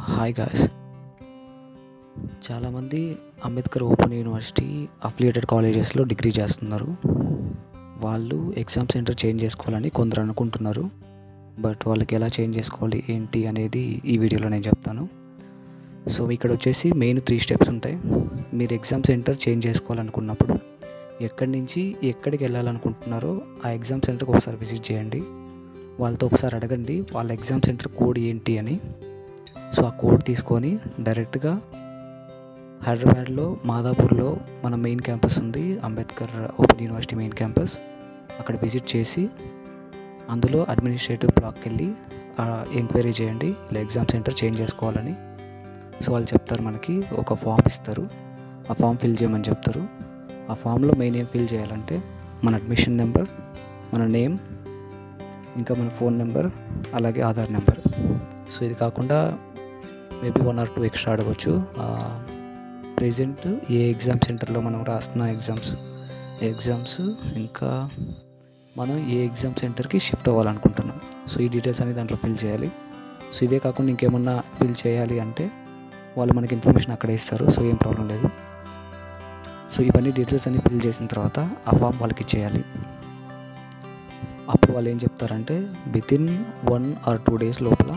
Hi guys. చాలామంది Ambedkar open university affiliated కాలేజెస్లో degree చేస్తున్నారు. వాళ్ళు ఎగ్జామ్ సెంటర్ చేంజ్ చేసుకోవాలని కొందరు అనుకుంటున్నారు. బట్ వాళ్ళకి ఎలా చేంజ్ చేసుకోవాలి ఏంటి అనేది ఈ వీడియోలో నేను చెప్తాను. సో ఇక్కడ వచ్చేసి మెయిన్ 3 స్టెప్స్ ఉంటాయి. మీరు ఎగ్జామ్ సెంటర్ చేంజ్ చేసుకోవాలనుకున్నప్పుడు ఎక్కడి నుంచి ఎక్కడికి వెళ్ళాలనుకుంటున్నారో ఆ ఎగ్జామ్ సెంటర్కి ఒకసారి విజిట్ చేయండి. వాళ్ళతో ఒకసారి అడగండి వాళ్ళ ఎగ్జామ్ సెంటర్ కోడ్ ఏంటి అని. సో ఆ కోడ్ తీసుకొని డైరెక్ట్గా హైదరాబాద్లో మాదాపూర్లో మన మెయిన్ క్యాంపస్ ఉంది, Ambedkar open university main campus. అక్కడ విజిట్ చేసి అందులో అడ్మినిస్ట్రేటివ్ బ్లాక్కి వెళ్ళి ఎంక్వైరీ చేయండి ఇలా ఎగ్జామ్ సెంటర్ చేంజ్ చేసుకోవాలని. సో వాళ్ళు చెప్తారు, మనకి ఒక ఫామ్ ఇస్తారు, ఆ ఫామ్ ఫిల్ చేయమని చెప్తారు. ఆ ఫామ్లో మెయిన్ ఏం ఫిల్ చేయాలంటే మన అడ్మిషన్ నెంబర్, మన నేమ్, ఇంకా మన ఫోన్ నెంబర్, అలాగే ఆధార్ నెంబర్. సో ఇది కాకుండా మేబీ 1 or 2 ఎక్స్ట్రా అడగవచ్చు. ప్రెజెంట్ ఏ ఎగ్జామ్ సెంటర్లో మనం రాస్తున్న ఎగ్జామ్స్ ఇంకా మనం ఏ ఎగ్జామ్ సెంటర్కి షిఫ్ట్ అవ్వాలనుకుంటున్నాం. సో ఈ డీటెయిల్స్ అనేది దాంట్లో ఫిల్ చేయాలి. సో ఇవే కాకుండా ఇంకేమన్నా ఫిల్ చేయాలి అంటే వాళ్ళు మనకి ఇన్ఫర్మేషన్ అక్కడే ఇస్తారు. సో ఏం ప్రాబ్లం లేదు. సో ఇవన్నీ డీటెయిల్స్ అన్ని ఫిల్ చేసిన తర్వాత ఆ ఫామ్ వాళ్ళకి ఇచ్చేయాలి. అప్పుడు వాళ్ళు ఏం చెప్తారంటే వితిన్ 1 or 2 days లోపల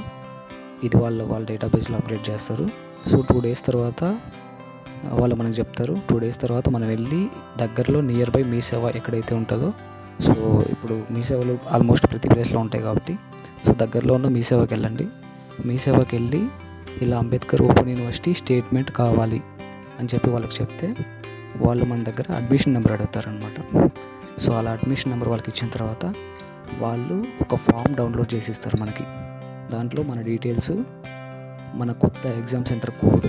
ఇది వాళ్ళ డేటాబేస్లో అప్డేట్ చేస్తారు. సో 2 days తర్వాత వాళ్ళు మనకు చెప్తారు. 2 days తర్వాత మనం వెళ్ళి దగ్గరలో నియర్ బై మీ సేవ ఎక్కడైతే ఉంటుందో, సో ఇప్పుడు మీ సేవలు ఆల్మోస్ట్ ప్రతి ప్లేస్లో ఉంటాయి కాబట్టి సో దగ్గరలో ఉన్న మీ సేవకి వెళ్ళండి. మీ సేవకి వెళ్ళి ఇలా అంబేద్కర్ ఓపెన్ యూనివర్సిటీ స్టేట్మెంట్ కావాలి అని చెప్పి వాళ్ళకి చెప్తే వాళ్ళు మన దగ్గర అడ్మిషన్ నెంబర్ అడుగుతారనమాట. సో అలా అడ్మిషన్ నెంబర్ వాళ్ళకి ఇచ్చిన తర్వాత వాళ్ళు ఒక ఫామ్ డౌన్లోడ్ చేసి ఇస్తారు మనకి. దాంట్లో మన డీటెయిల్స్, మన కొత్త ఎగ్జామ్ సెంటర్ కోడ్,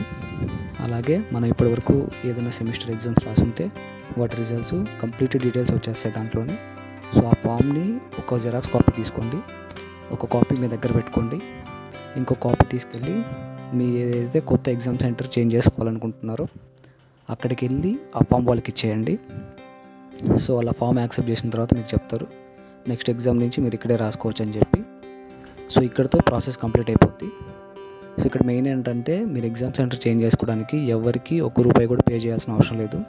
అలాగే మనం ఇప్పటివరకు ఏదైనా సెమిస్టర్ ఎగ్జామ్స్ రాసుంటే వాటి రిజల్ట్స్, కంప్లీట్ డీటెయిల్స్ వచ్చేస్తాయి దాంట్లోనే. సో ఆ ఫామ్ని ఒక జెరాక్స్ కాపీ తీసుకోండి, ఒక కాపీ మీ దగ్గర పెట్టుకోండి, ఇంకో కాపీ తీసుకెళ్ళి మీ ఏదైతే కొత్త ఎగ్జామ్ సెంటర్ చేంజ్ చేసుకోవాలనుకుంటున్నారో అక్కడికి వెళ్ళి ఆ ఫామ్ వాళ్ళకి ఇచ్చేయండి. సో వాళ్ళ ఫామ్ యాక్సెప్ట్ చేసిన తర్వాత మీకు చెప్తారు నెక్స్ట్ ఎగ్జామ్ నుంచి మీరు ఇక్కడే రాసుకోవచ్చు అని చెప్పి. సో ఇక్కడితో ప్రాసెస్ కంప్లీట్ అయిపోద్ది. సో ఇక్కడ మెయిన్ ఏంటంటే మీరు ఎగ్జామ్ సెంటర్ చేంజ్ చేసుకోవడానికి ఎవరికి ₹1 కూడా పే చేయాల్సిన అవసరం లేదు.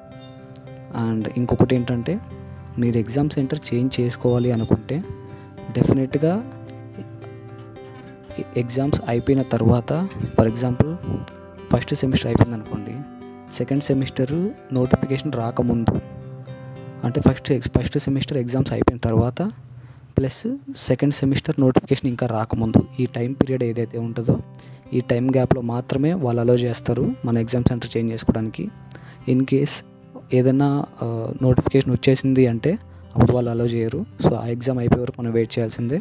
అండ్ ఇంకొకటి ఏంటంటే మీరు ఎగ్జామ్ సెంటర్ చేంజ్ చేసుకోవాలి అనుకుంటే డెఫినెట్గా ఎగ్జామ్స్ అయిపోయిన తర్వాత, ఫర్ ఎగ్జాంపుల్ ఫస్ట్ సెమిస్టర్ అయిపోయింది అనుకోండి, సెకండ్ సెమిస్టర్ నోటిఫికేషన్ రాకముందు, అంటే ఫస్ట్ సెమిస్టర్ ఎగ్జామ్స్ అయిపోయిన తర్వాత ప్లస్ సెకండ్ సెమిస్టర్ నోటిఫికేషన్ ఇంకా రాకముందు, ఈ టైం పీరియడ్ ఏదైతే ఉంటుందో ఈ టైం గ్యాప్లో మాత్రమే వాళ్ళు అలో చేస్తారు మన ఎగ్జామ్ సెంటర్ చేంజ్ చేసుకోవడానికి. ఇన్ కేస్ ఏదైనా నోటిఫికేషన్ వచ్చేసింది అంటే అప్పుడు వాళ్ళు అలో చేయరు. సో ఆ ఎగ్జామ్ అయిపోయే వరకు మనం వెయిట్ చేయాల్సిందే.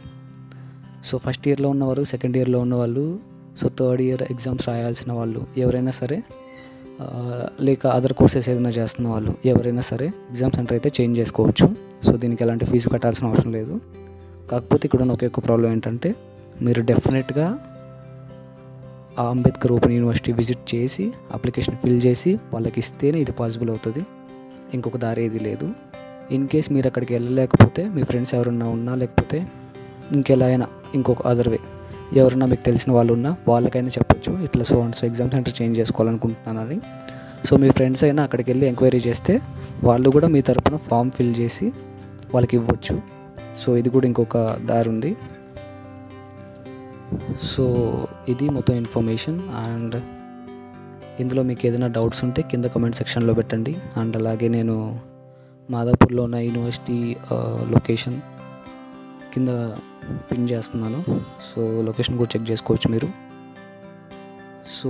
సో ఫస్ట్ ఇయర్లో ఉన్నవారు, సెకండ్ ఇయర్లో ఉన్నవాళ్ళు, సో థర్డ్ ఇయర్ ఎగ్జామ్స్ రాయాల్సిన వాళ్ళు ఎవరైనా సరే, లేక అదర్ కోర్సెస్ ఏదైనా చేస్తున్న వాళ్ళు ఎవరైనా సరే ఎగ్జామ్ సెంటర్ అయితే చేంజ్ చేసుకోవచ్చు. సో దీనికి ఎలాంటి ఫీజు కట్టాల్సిన అవసరం లేదు. కాకపోతే ఇక్కడ ఉన్న ఒకే ప్రాబ్లం ఏంటంటే మీరు డెఫినెట్గా ఆ అంబేద్కర్ ఓపెన్ యూనివర్సిటీ విజిట్ చేసి అప్లికేషన్ ఫిల్ చేసి వాళ్ళకి ఇస్తేనే ఇది పాసిబుల్ అవుతుంది. ఇంకొక దారి ఏది లేదు. ఇన్ కేస్ మీరు అక్కడికి వెళ్ళలేకపోతే మీ ఫ్రెండ్స్ ఎవరన్నా ఉన్నా, లేకపోతే ఇంకెలా అయినా ఇంకొక అదర్ వే ఎవరైనా మీకు తెలిసిన వాళ్ళు ఉన్నా వాళ్ళకైనా చెప్పొచ్చు ఇట్లా సో ఎగ్జామ్ సెంటర్ చేంజ్ చేసుకోవాలనుకుంటున్నానని. సో మీ ఫ్రెండ్స్ అయినా అక్కడికి వెళ్ళి ఎంక్వైరీ చేస్తే వాళ్ళు కూడా మీ తరపున ఫామ్ ఫిల్ చేసి వాళ్ళకి ఇవ్వచ్చు. సో ఇది కూడా ఇంకొక దారి ఉంది. సో ఇది మొత్తం ఇన్ఫర్మేషన్. అండ్ ఇందులో మీకు ఏదైనా డౌట్స్ ఉంటే కింద కమెంట్ సెక్షన్లో పెట్టండి. అండ్ అలాగే నేను మాదాపూర్లో ఉన్న యూనివర్సిటీ లొకేషన్ కింద పిన్ చేస్తున్నాను. సో లొకేషన్ కూడా చెక్ చేసుకోవచ్చు మీరు. సో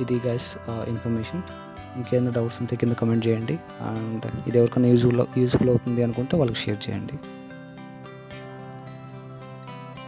ఇది గైస్ ఇన్ఫర్మేషన్. ఇంకేమైనా డౌట్స్ ఉంటే కింద కమెంట్ చేయండి. అండ్ ఇది ఎవరికైనా యూస్ఫుల్ అవుతుంది అనుకుంటే వాళ్ళకి షేర్ చేయండి.